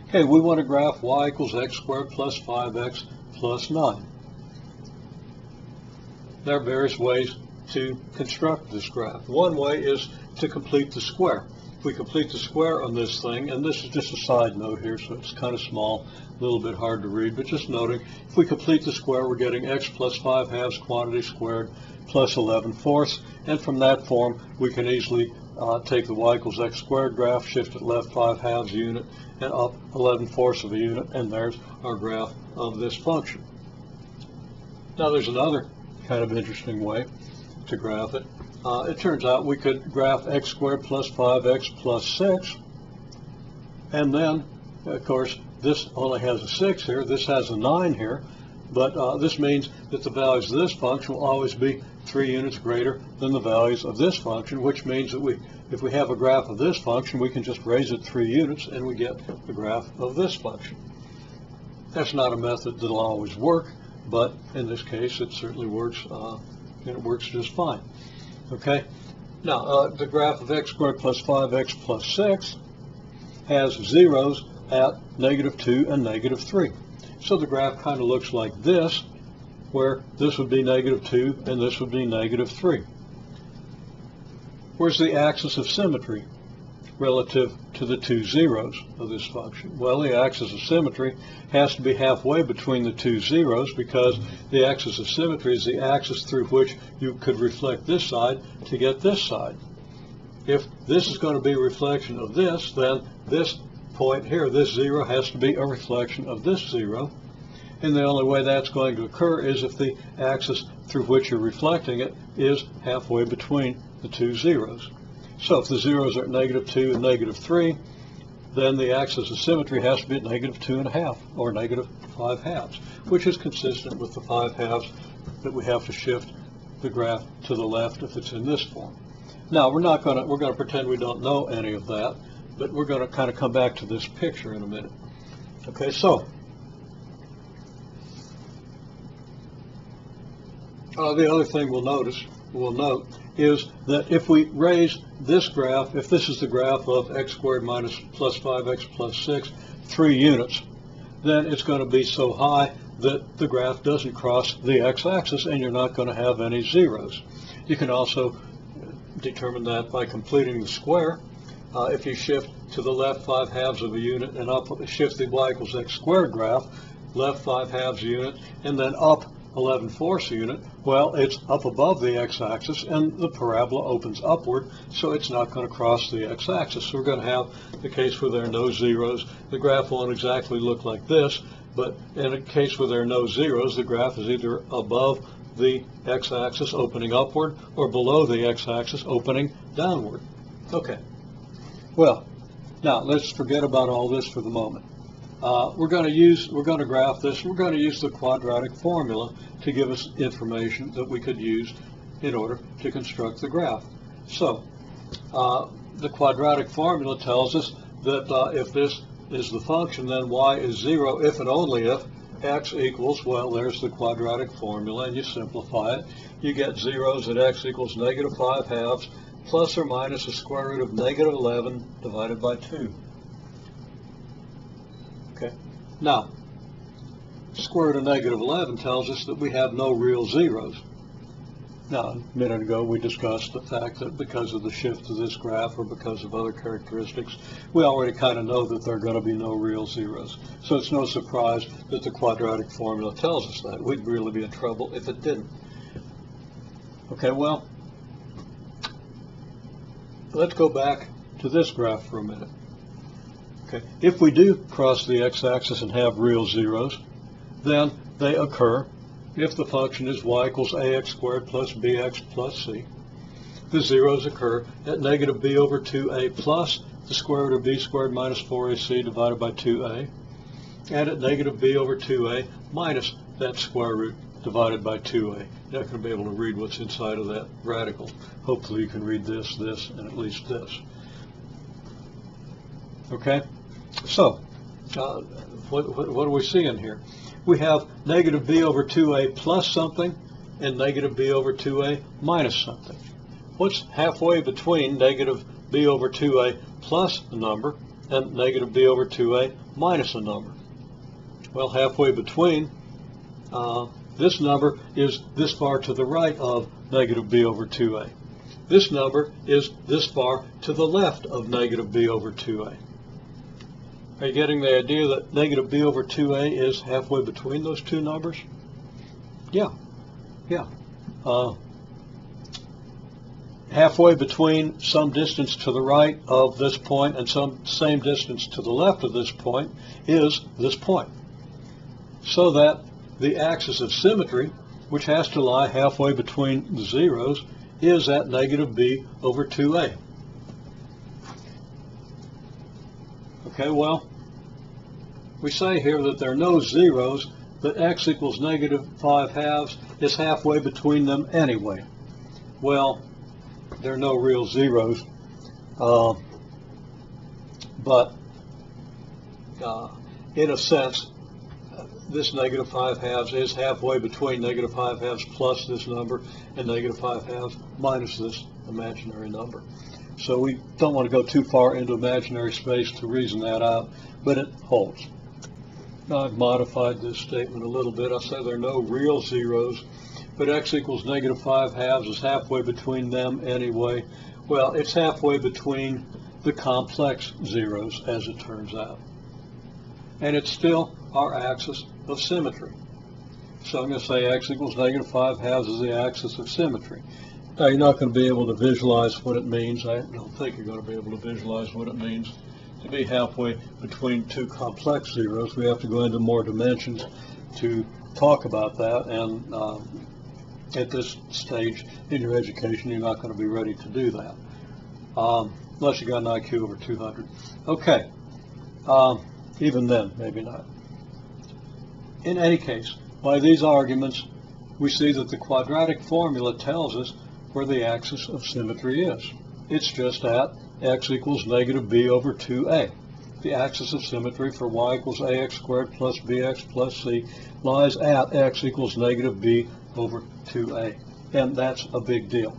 Okay, we want to graph y equals x squared plus 5x plus 9. There are various ways to construct this graph. One way is to complete the square. If we complete the square on this thing, and this is just a side note here, so it's kind of small, a little bit hard to read, but just noting, if we complete the square, we're getting x plus 5 halves quantity squared plus 11 fourths, and from that form, we can easily take the y equals x squared graph, shift it left 5 halves a unit, and up 11 fourths of a unit, and there's our graph of this function. Now there's another kind of interesting way to graph it. It turns out we could graph x squared plus 5x plus 6, and then, of course, this only has a 6 here, this has a 9 here, but this means that the values of this function will always be 3 units greater than the values of this function, which means that if we have a graph of this function, we can just raise it 3 units and we get the graph of this function. That's not a method that will always work, but in this case it certainly works, and it works just fine. Okay, now the graph of x squared plus 5x plus 6 has zeros at -2 and -3. So the graph kind of looks like this, where this would be -2 and this would be -3. Where's the axis of symmetry relative to the two zeros of this function? Well, the axis of symmetry has to be halfway between the two zeros, because the axis of symmetry is the axis through which you could reflect this side to get this side. If this is going to be a reflection of this, then this point here, this zero, has to be a reflection of this zero. And the only way that's going to occur is if the axis through which you're reflecting it is halfway between the two zeros. So if the zeros are at -2 and -3, then the axis of symmetry has to be at -2.5 or -5 halves, which is consistent with the 5 halves that we have to shift the graph to the left if it's in this form. Now we're going to pretend we don't know any of that, but we're going to kind of come back to this picture in a minute. Okay, so the other thing we'll note is that if we raise this graph, if this is the graph of x squared plus 5x plus 6, 3 units, then it's going to be so high that the graph doesn't cross the x-axis and you're not going to have any zeros. You can also determine that by completing the square. If you shift to the left 5 halves of a unit and up, shift the y equals x squared graph, left 5 halves a unit, and then up 11 fourths unit, well, it's up above the x-axis and the parabola opens upward, so it's not going to cross the x-axis. So we're going to have the case where there are no zeros. The graph won't exactly look like this, but in a case where there are no zeros, the graph is either above the x-axis opening upward or below the x-axis opening downward. Okay, well, now let's forget about all this for the moment. We're going to graph this. We're going to use the quadratic formula to give us information that we could use in order to construct the graph. So the quadratic formula tells us that if this is the function, then y is 0 if and only if x equals, well, there's the quadratic formula, and you simplify it. You get zeros at x equals -5 halves plus or minus the square root of -11 divided by 2. Okay. Now, square root of -11 tells us that we have no real zeros. Now, a minute ago we discussed the fact that because of the shift of this graph or because of other characteristics, we already kind of know that there are going to be no real zeros. So it's no surprise that the quadratic formula tells us that. We'd really be in trouble if it didn't. Okay, well, let's go back to this graph for a minute. Okay. If we do cross the x-axis and have real zeros, then they occur if the function is y equals ax squared plus bx plus c. The zeros occur at -b over 2a plus the square root of b squared minus 4ac divided by 2a, and at -b over 2a minus that square root divided by 2a. You're not going to be able to read what's inside of that radical. Hopefully you can read this, this, and at least this. Okay, so what do we see in here? We have -b over 2a plus something and -b over 2a minus something. What's halfway between -b over 2a plus a number and negative b over 2a minus a number. Well, halfway between, this number is this far to the right of negative b over 2a. This number is this far to the left of negative b over 2a. Are you getting the idea that negative b over 2a is halfway between those two numbers? Yeah. Halfway between some distance to the right of this point and some same distance to the left of this point is this point. So that the axis of symmetry, which has to lie halfway between the zeros, is at negative b over 2a. Okay, well, we say here that there are no zeros, that x equals negative 5/2 is halfway between them anyway. Well, there are no real zeros, but in a sense, this negative 5/2 is halfway between negative 5/2 plus this number and negative 5/2 minus this imaginary number. So we don't want to go too far into imaginary space to reason that out, but it holds. Now I've modified this statement a little bit. I say there are no real zeros, but x equals negative 5/2 is halfway between them anyway. Well, it's halfway between the complex zeros, as it turns out. And it's still our axis of symmetry. So I'm going to say x equals negative 5/2 is the axis of symmetry. Now you're not going to be able to visualize what it means. I don't think you're going to be able to visualize what it means to be halfway between two complex zeros. We have to go into more dimensions to talk about that, and at this stage in your education you're not going to be ready to do that, unless you got an IQ over 200. Okay, even then maybe not. In any case, by these arguments we see that the quadratic formula tells us where the axis of symmetry is. It's just at x equals negative b over 2a. The axis of symmetry for y equals ax squared plus bx plus c lies at x equals negative b over 2a. And that's a big deal.